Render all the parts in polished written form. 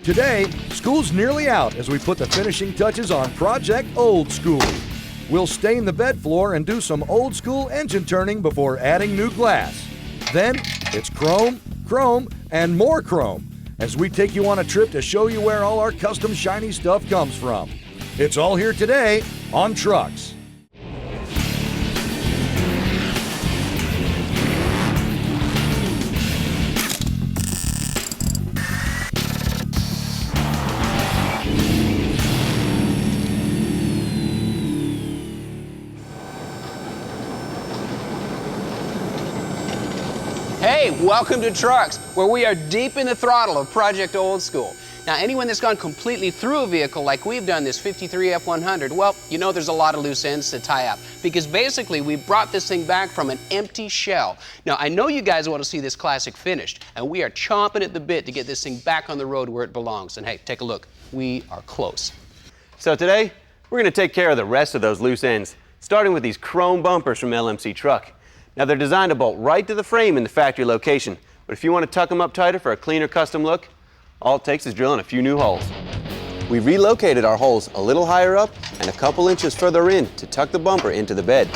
Today, school's nearly out as we put the finishing touches on Project Old Skool. We'll stain the bed floor and do some old school engine turning before adding new glass. Then, it's chrome, chrome, and more chrome as we take you on a trip to show you where all our custom shiny stuff comes from. It's all here today on Trucks. Hey, welcome to Trucks, where we are deep in the throttle of Project Old Skool. Now, anyone that's gone completely through a vehicle like we've done this 53 F100, well, you know there's a lot of loose ends to tie up, because basically we brought this thing back from an empty shell. Now, I know you guys want to see this classic finished, and we are chomping at the bit to get this thing back on the road where it belongs. And hey, take a look. We are close. So today, we're going to take care of the rest of those loose ends, starting with these chrome bumpers from LMC Truck. Now, they're designed to bolt right to the frame in the factory location, but if you want to tuck them up tighter for a cleaner custom look, all it takes is drilling a few new holes. We relocated our holes a little higher up and a couple inches further in to tuck the bumper into the bed.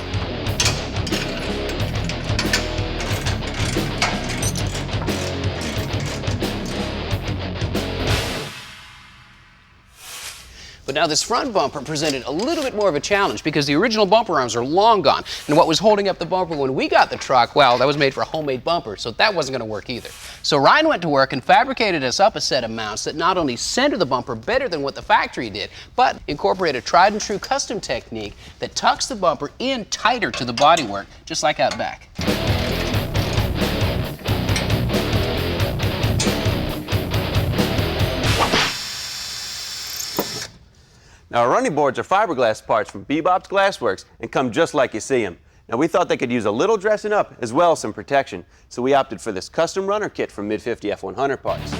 But now this front bumper presented a little bit more of a challenge because the original bumper arms are long gone. And what was holding up the bumper when we got the truck, well, that was made for a homemade bumper, so that wasn't going to work either. So Ryan went to work and fabricated us up a set of mounts that not only center the bumper better than what the factory did, but incorporate a tried and true custom technique that tucks the bumper in tighter to the bodywork, just like out back. Now, our running boards are fiberglass parts from Bebop's Glassworks and come just like you see them. Now, we thought they could use a little dressing up as well as some protection, so we opted for this custom runner kit from Mid-50 F100 parts.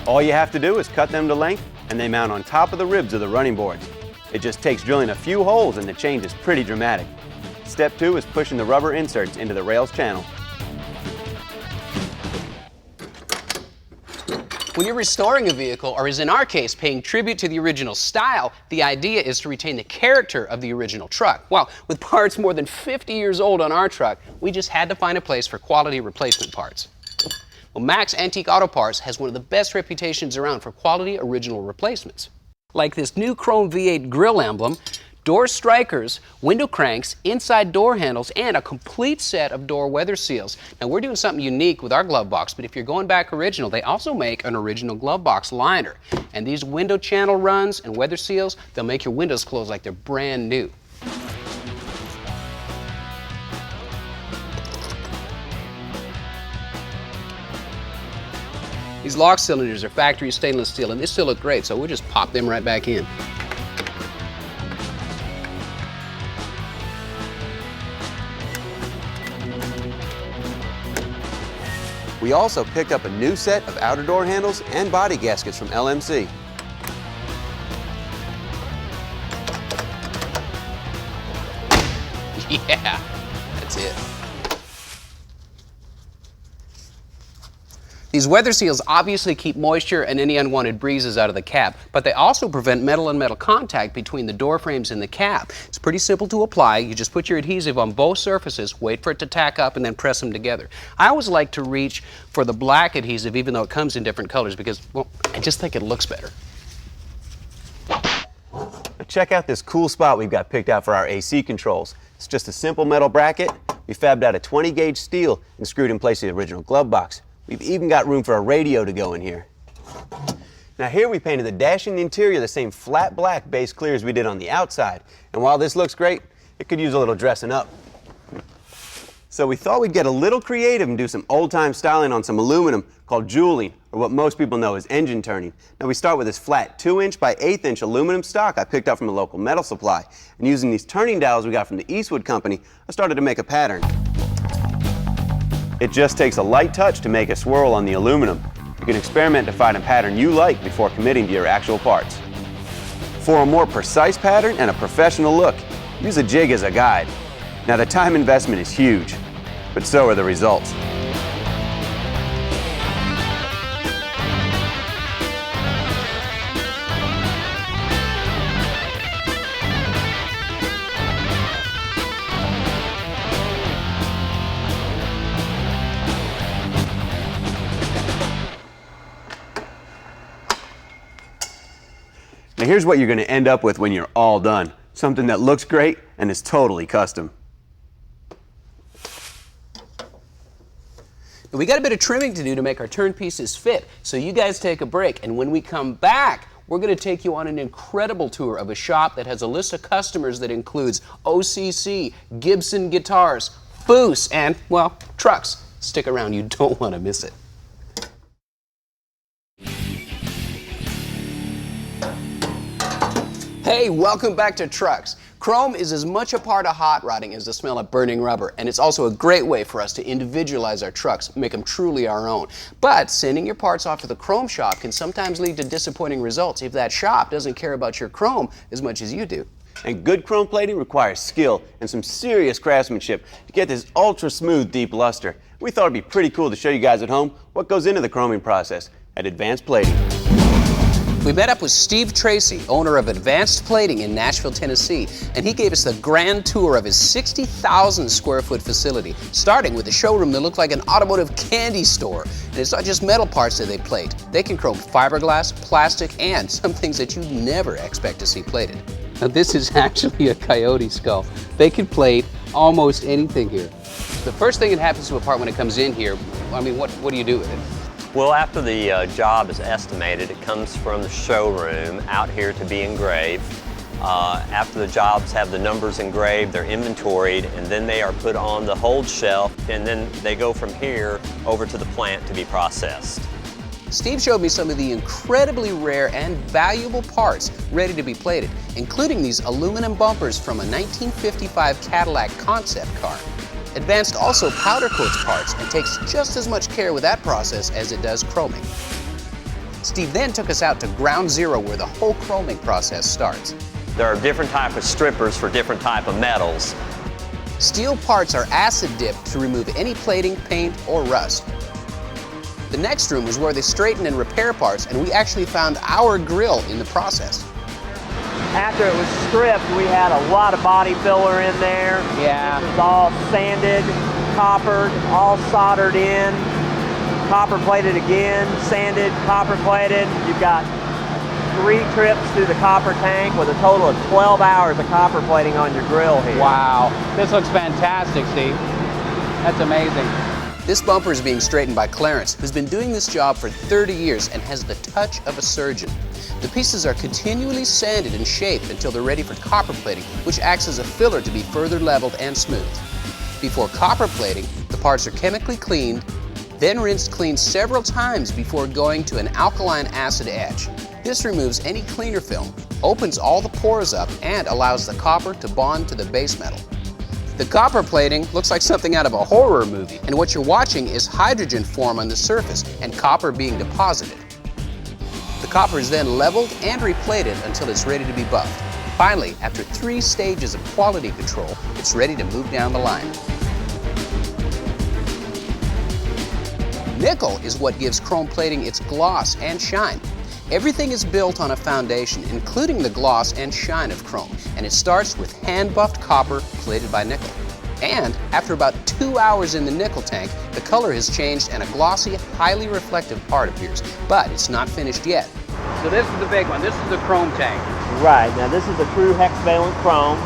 All you have to do is cut them to length and they mount on top of the ribs of the running boards. It just takes drilling a few holes and the change is pretty dramatic. Step 2 is pushing the rubber inserts into the rails channel. When you're restoring a vehicle, or as in our case, paying tribute to the original style, the idea is to retain the character of the original truck. Well, with parts more than 50 years old on our truck, we just had to find a place for quality replacement parts. Well, Max Antique Auto Parts has one of the best reputations around for quality original replacements. Like this new chrome V8 grille emblem, door strikers, window cranks, inside door handles, and a complete set of door weather seals. Now, we're doing something unique with our glove box, but if you're going back original, they also make an original glove box liner. And these window channel runs and weather seals, they'll make your windows close like they're brand new. These lock cylinders are factory stainless steel, and they still look great, so we'll just pop them right back in. We also picked up a new set of outer door handles and body gaskets from LMC. Yeah, that's it. These weather seals obviously keep moisture and any unwanted breezes out of the cab, but they also prevent metal and metal contact between the door frames and the cab. It's pretty simple to apply. You just put your adhesive on both surfaces, wait for it to tack up, and then press them together. I always like to reach for the black adhesive, even though it comes in different colors, because, well, I just think it looks better. Now check out this cool spot we've got picked out for our AC controls. It's just a simple metal bracket. We fabbed out a 20-gauge steel and screwed in place the original glove box. We've even got room for a radio to go in here. Now here we painted the dash and the interior the same flat black base clear as we did on the outside. And while this looks great, it could use a little dressing up. So we thought we'd get a little creative and do some old-time styling on some aluminum called jeweling, or what most people know as engine turning. Now we start with this flat 2-inch by 1/8-inch aluminum stock I picked up from a local metal supply. And using these turning dowels we got from the Eastwood Company, I started to make a pattern. It just takes a light touch to make a swirl on the aluminum. You can experiment to find a pattern you like before committing to your actual parts. For a more precise pattern and a professional look, use a jig as a guide. Now the time investment is huge, but so are the results. Now here's what you're going to end up with when you're all done. Something that looks great and is totally custom. We got a bit of trimming to do to make our turn pieces fit, so you guys take a break, and when we come back, we're going to take you on an incredible tour of a shop that has a list of customers that includes OCC, Gibson guitars, Foose, and, well, trucks. Stick around, you don't want to miss it. Hey, welcome back to Trucks. Chrome is as much a part of hot rodding as the smell of burning rubber, and it's also a great way for us to individualize our trucks, make them truly our own. But sending your parts off to the chrome shop can sometimes lead to disappointing results if that shop doesn't care about your chrome as much as you do. And good chrome plating requires skill and some serious craftsmanship to get this ultra smooth deep luster. We thought it'd be pretty cool to show you guys at home what goes into the chroming process at Advanced Plating. We met up with Steve Tracy, owner of Advanced Plating in Nashville, Tennessee, and he gave us the grand tour of his 60,000 square foot facility, starting with a showroom that looked like an automotive candy store. And it's not just metal parts that they plate. They can chrome fiberglass, plastic, and some things that you'd never expect to see plated. Now this is actually a coyote skull. They can plate almost anything here. The first thing that happens to a part when it comes in here, I mean, what do you do with it? Well, after the job is estimated, it comes from the showroom out here to be engraved. After the jobs have the numbers engraved, they're inventoried, and then they are put on the hold shelf, and then they go from here over to the plant to be processed. Steve showed me some of the incredibly rare and valuable parts ready to be plated, including these aluminum bumpers from a 1955 Cadillac concept car. Advanced also powder coats parts and takes just as much care with that process as it does chroming. Steve then took us out to ground zero where the whole chroming process starts. There are different types of strippers for different type of metals. Steel parts are acid dipped to remove any plating, paint, or rust. The next room was where they straighten and repair parts, and we actually found our grill in the process. After it was stripped, we had a lot of body filler in there. Yeah. It was all sanded, coppered, all soldered in, copper plated again, sanded, copper plated. You've got 3 trips through the copper tank with a total of 12 hours of copper plating on your grill here. Wow, this looks fantastic, Steve. That's amazing. This bumper is being straightened by Clarence, who's been doing this job for 30 years and has the touch of a surgeon. The pieces are continually sanded and shaped until they're ready for copper plating, which acts as a filler to be further leveled and smoothed. Before copper plating, the parts are chemically cleaned, then rinsed clean several times before going to an alkaline acid etch. This removes any cleaner film, opens all the pores up, and allows the copper to bond to the base metal. The copper plating looks like something out of a horror movie, and what you're watching is hydrogen form on the surface and copper being deposited. The copper is then leveled and replated until it's ready to be buffed. Finally, after 3 stages of quality control, it's ready to move down the line. Nickel is what gives chrome plating its gloss and shine. Everything is built on a foundation, including the gloss and shine of chrome, and it starts with hand-buffed copper plated by nickel. And after about 2 hours in the nickel tank, the color has changed and a glossy, highly reflective part appears, but it's not finished yet. So this is the big one. This is the chrome tank. Right, now this is a true hexavalent chrome.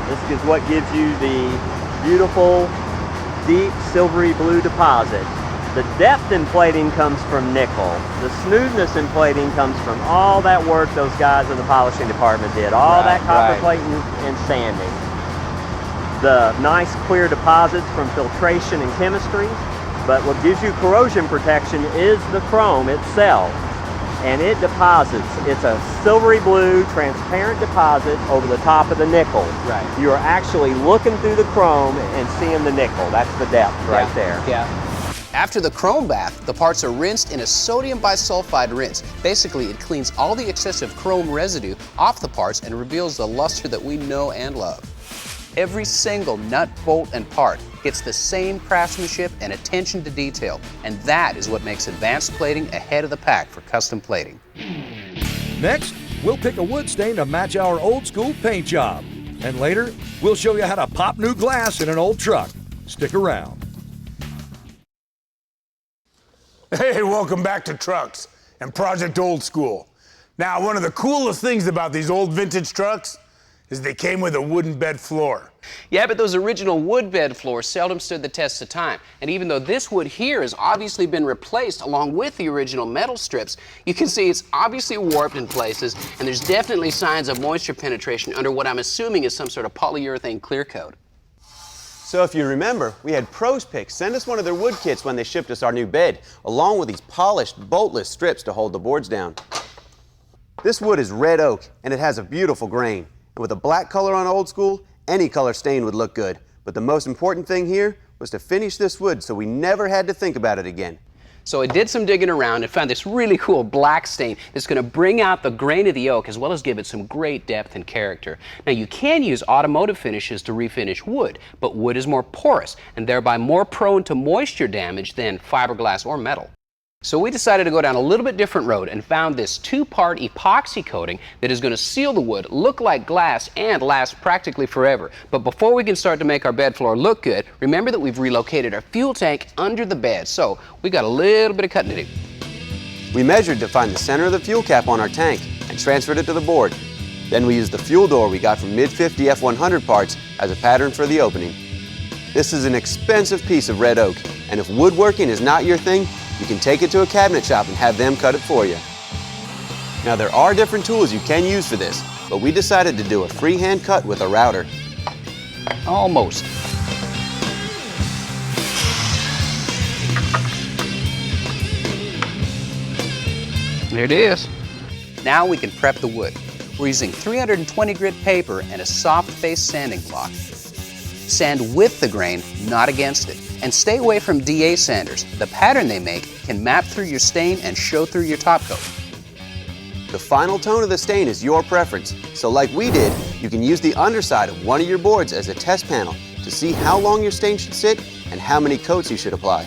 This is what gives you the beautiful, deep, silvery blue deposit. The depth in plating comes from nickel. The smoothness in plating comes from all that work those guys in the polishing department did. All that copper plating and sanding. The nice clear deposits from filtration and chemistry. But what gives you corrosion protection is the chrome itself. And it deposits. It's a silvery blue, transparent deposit over the top of the nickel. Right. You are actually looking through the chrome and seeing the nickel. That's the depth right there. Yeah. After the chrome bath, the parts are rinsed in a sodium bisulfide rinse. Basically, it cleans all the excessive chrome residue off the parts and reveals the luster that we know and love. Every single nut, bolt, and part gets the same craftsmanship and attention to detail, and that is what makes Advanced Plating ahead of the pack for custom plating. Next, we'll pick a wood stain to match our old school paint job. And later, we'll show you how to pop new glass in an old truck. Stick around. Hey, welcome back to Trucks and Project Old Skool. Now, one of the coolest things about these old vintage trucks is they came with a wooden bed floor. Yeah, but those original wood bed floors seldom stood the test of time. And even though this wood here has obviously been replaced along with the original metal strips, you can see it's obviously warped in places, and there's definitely signs of moisture penetration under what I'm assuming is some sort of polyurethane clear coat. So if you remember, we had Pros Pick send us one of their wood kits when they shipped us our new bed, along with these polished, boltless strips to hold the boards down. This wood is red oak, and it has a beautiful grain. And with a black color on Old Skool, any color stain would look good. But the most important thing here was to finish this wood so we never had to think about it again. So I did some digging around and found this really cool black stain that's going to bring out the grain of the oak as well as give it some great depth and character. Now you can use automotive finishes to refinish wood, but wood is more porous and thereby more prone to moisture damage than fiberglass or metal. So we decided to go down a little bit different road and found this two-part epoxy coating that is going to seal the wood, look like glass, and last practically forever. But before we can start to make our bed floor look good, remember that we've relocated our fuel tank under the bed, so we got a little bit of cutting to do. We measured to find the center of the fuel cap on our tank and transferred it to the board. Then we used the fuel door we got from mid-50 F100 parts as a pattern for the opening. This is an expensive piece of red oak, and if woodworking is not your thing, you can take it to a cabinet shop and have them cut it for you. Now there are different tools you can use for this, but we decided to do a freehand cut with a router. Almost. There it is. Now we can prep the wood. We're using 320 grit paper and a soft face sanding block. Sand with the grain, not against it. And stay away from DA sanders. The pattern they make can map through your stain and show through your top coat. The final tone of the stain is your preference, so like we did, you can use the underside of one of your boards as a test panel to see how long your stain should sit and how many coats you should apply.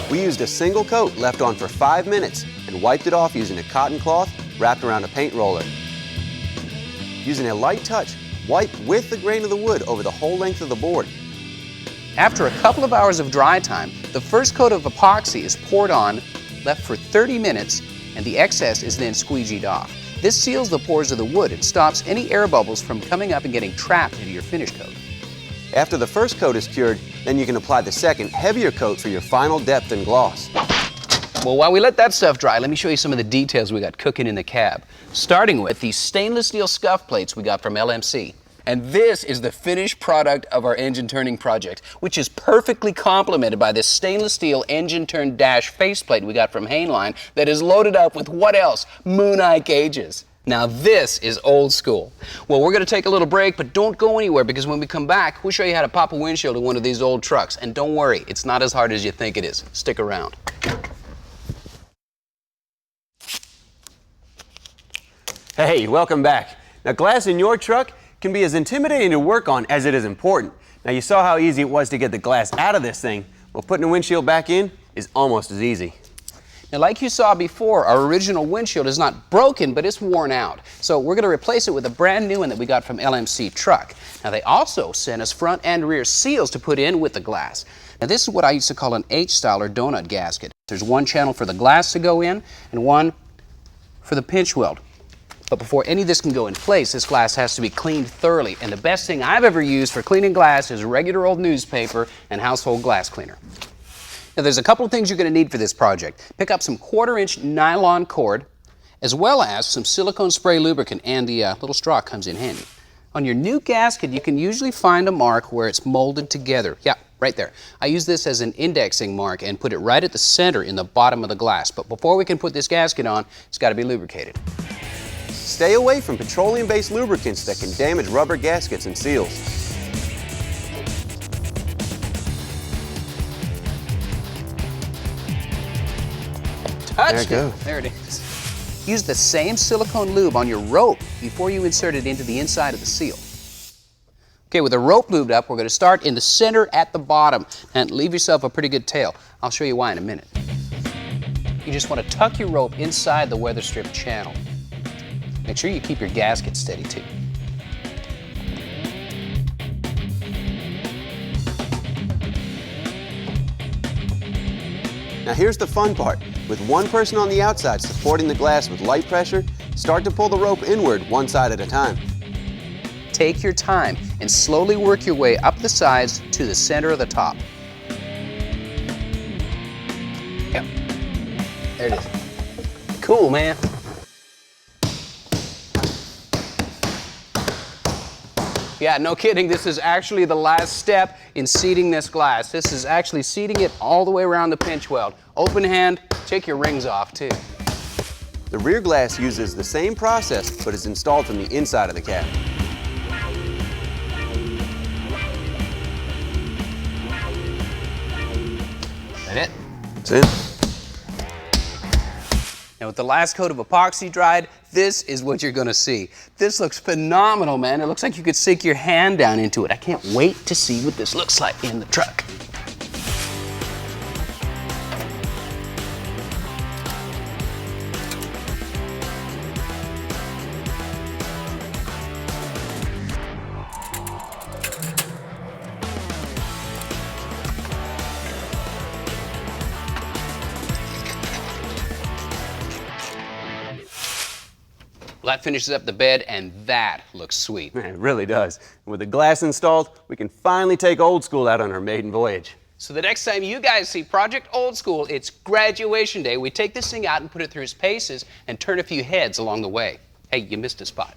We used a single coat left on for 5 minutes and wiped it off using a cotton cloth wrapped around a paint roller. Using a light touch, wipe with the grain of the wood over the whole length of the board. After a couple of hours of dry time, the first coat of epoxy is poured on, left for 30 minutes, and the excess is then squeegeed off. This seals the pores of the wood and stops any air bubbles from coming up and getting trapped into your finish coat. After the first coat is cured, then you can apply the second, heavier coat for your final depth and gloss. Well, while we let that stuff dry, let me show you some of the details we got cooking in the cab. Starting with these stainless steel scuff plates we got from LMC. And this is the finished product of our engine turning project, which is perfectly complemented by this stainless steel engine turn dash faceplate we got from Hainline that is loaded up with what else? Moon eye gauges. Now this is Old Skool. Well, we're going to take a little break, but don't go anywhere because when we come back, we'll show you how to pop a windshield in one of these old trucks. And don't worry, it's not as hard as you think it is. Stick around. Hey, welcome back. Now glass in your truck can be as intimidating to work on as it is important. Now you saw how easy it was to get the glass out of this thing. Well, putting the windshield back in is almost as easy. Now, like you saw before, our original windshield is not broken, but it's worn out. So we're going to replace it with a brand new one that we got from LMC Truck. Now, they also sent us front and rear seals to put in with the glass. Now, this is what I used to call an H-style or donut gasket. There's one channel for the glass to go in and one for the pinch weld. But before any of this can go in place, this glass has to be cleaned thoroughly. And the best thing I've ever used for cleaning glass is regular old newspaper and household glass cleaner. Now there's a couple of things you're going to need for this project. Pick up some 1/4-inch nylon cord, as well as some silicone spray lubricant, and the little straw comes in handy. On your new gasket, you can usually find a mark where it's molded together. Yeah, right there. I use this as an indexing mark and put it right at the center in the bottom of the glass. But before we can put this gasket on, it's got to be lubricated. Stay away from petroleum-based lubricants that can damage rubber gaskets and seals. Touched it. There it goes. There it is. Use the same silicone lube on your rope before you insert it into the inside of the seal. Okay, with the rope lubed up, we're going to start in the center at the bottom and leave yourself a pretty good tail. I'll show you why in a minute. You just want to tuck your rope inside the weather strip channel. Make sure you keep your gasket steady too. Now here's the fun part. With one person on the outside supporting the glass with light pressure, start to pull the rope inward one side at a time. Take your time and slowly work your way up the sides to the center of the top. Yep. There it is. Cool, man. Yeah, no kidding, this is actually the last step in seating this glass. This is actually seating it all the way around the pinch weld. Open hand, take your rings off too. The rear glass uses the same process, but is installed from the inside of the cab. That it? That's it. Now with the last coat of epoxy dried, this is what you're gonna see. This looks phenomenal, man. It looks like you could sink your hand down into it. I can't wait to see what this looks like in the truck. Well, that finishes up the bed, and that looks sweet. Man, it really does. And with the glass installed, we can finally take Old Skool out on our maiden voyage. So the next time you guys see Project Old Skool, it's graduation day. We take this thing out and put it through its paces and turn a few heads along the way. Hey, you missed a spot.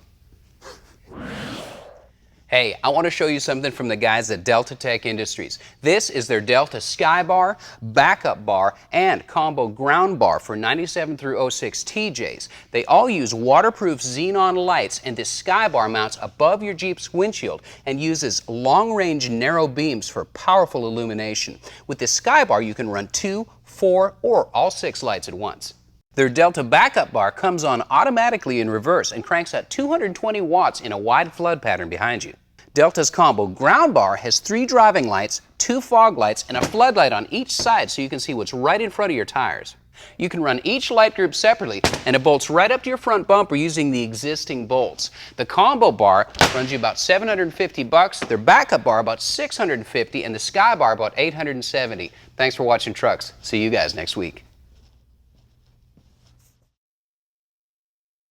Hey, I want to show you something from the guys at Delta Tech Industries. This is their Delta Sky Bar, Backup Bar, and Combo Ground Bar for 97 through 06 TJs. They all use waterproof xenon lights, and this Sky Bar mounts above your Jeep's windshield and uses long-range narrow beams for powerful illumination. With this Sky Bar, you can run 2, 4, or all 6 lights at once. Their Delta Backup Bar comes on automatically in reverse and cranks out 220 watts in a wide flood pattern behind you. Delta's Combo Ground Bar has 3 driving lights, 2 fog lights, and a floodlight on each side so you can see what's right in front of your tires. You can run each light group separately, and it bolts right up to your front bumper using the existing bolts. The Combo Bar runs you about $750, their Backup Bar about $650, and the Sky Bar about $870. Thanks for watching Trucks. See you guys next week.